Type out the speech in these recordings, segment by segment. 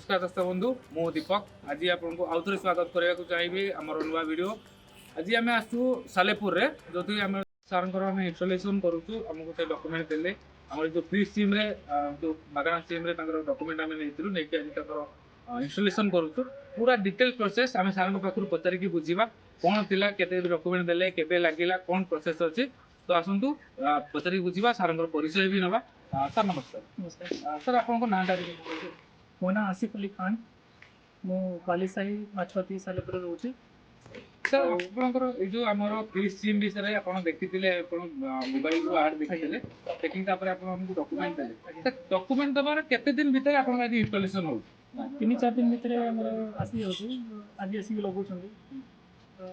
नमस्कार दर्शक बंधु मु दीपक आज आपको आउ थे स्वागत करने को चाहिए आम नुआ वीडियो आज आम आसू सालेपुर रे जो आम सार इंस्टॉलेशन करूँ आम गोटे डॉक्यूमेंट देले आम जो फ्री सिम रे जो मागणा सिम रे डॉक्यूमेंट आम नहीं आज इंस्टॉलेशन करूँ पूरा डिटेल प्रोसेस आम सार पाखु पचारिक बुझा कौन थी केते डॉक्यूमेंट देले केबे लागिला कौन प्रोसेस अच्छी तो आसतु पचारिक बुझा सार परिचय भी नवा सर नमस्कार। नमस्कार सर आपको नाटा मो ना आसिफ अली खान मु बालीसाही माछवती सालेपुर रोचे सर आपनकर ए जो हमर फ्री सिम विषय आपण देखिथिले आपण मोबाइल रो ऐड देखिथिले टेकिंग तापर आपण हमकु डॉक्यूमेंट देले सर डॉक्यूमेंट दबार केते दिन भीतर आपण आज इंस्टॉलेशन हो 3-4 दिन भीतर हमर आसी होछु आज आसी लगो छंदी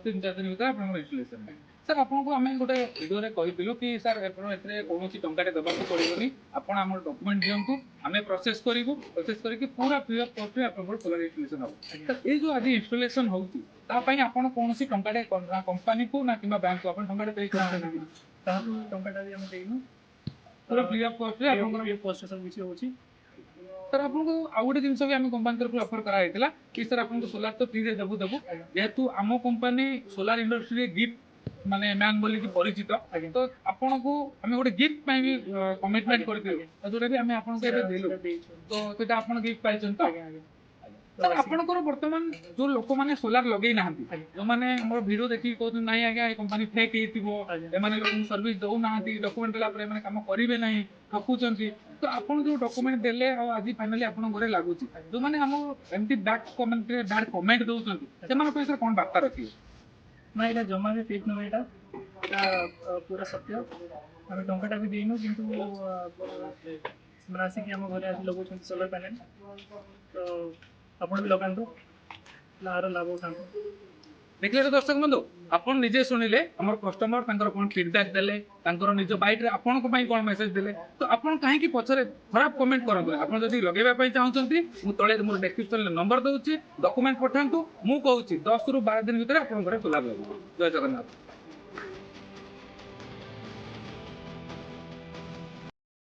3-4 दिन भीतर आपण इंस्टॉलेशन सर आपको आम गोटे वीडियो रे कहिथिलु कि सर आपण एतरे कोनोसी टंकाटे दबाक पड़िबोनी आपण हमर डॉक्यूमेंट दियंतु आमे प्रोसेस करिवु प्रोसेस करके पूरा फ्री ऑफ कॉस्ट रे आपण सोलर इंस्टॉलेशन हो सर ए जो आज इंस्टॉलेशन होउची ता पई आपण कोनोसी टंकाटे कंपनी को ना किबा बैंक को आपण टंकाटे पे करते ता टंकाटा भी हम देइनु पूरा फ्री ऑफ कॉस्ट रे आपण फ्री ऑफ कॉस्ट सब किछि होची सर आपको आउ गोटे जिनस भी आम कंपानी तरफ ऑफर कराइला कि सर आपको सोलार तो फ्री रे देबु जेहेतु आम कंपनी सोलार इंडस्ट्री गिफ्ट माने मैन बोली की परिचित तो आपन को हमें गोटे गिफ्ट पई भी कमिटमेंट करथिलु जोटा भी हमें आपन के देलु तो सेटा आपन गिफ्ट पाइछन तो सर आपन को वर्तमान जो लोक माने सोलार लगेई नाहंती जो माने हमर वीडियो देखि को नाही आगे ए कंपनी फेक हेतिबो ए माने लोक सर्विस दउ नाहंती डॉक्यूमेंट देला पर माने काम करिवे नाही ठकुचंती तो आपन जो डॉक्यूमेंट देले आ आज फाइनली आपन घरे लागुची जो माने हम एमटी बैड कमेंट दउचंती से माने पे सर कोन बार्ता रखी ना এটা জমা भी फेक न এটা पूरा सत्य हम टंकाटा भी देइनु किंतु मनासी कि हम घरे आज लगो छन सोलर पैनल तो आपण भी लगांतु लार लाभ उठांतु देखले तो दर्शक बंधु आपन निजे सुनिले हमर कस्टमर तांकर कोन फीडबैक देले तांकर निज बाइट रे आपन को पई कोन मेसेज देले तो आपन काहे की पछरे खराब कमेंट करबो आपन जदी लगेबा पई चाहउचंती मु तळे मोर डिस्क्रिप्शन रे नंबर दउची डॉक्यूमेंट पठांतु मु कहउची 10 रु 12 दिन भीतर आपन घरे खुला जय जगन्नाथ।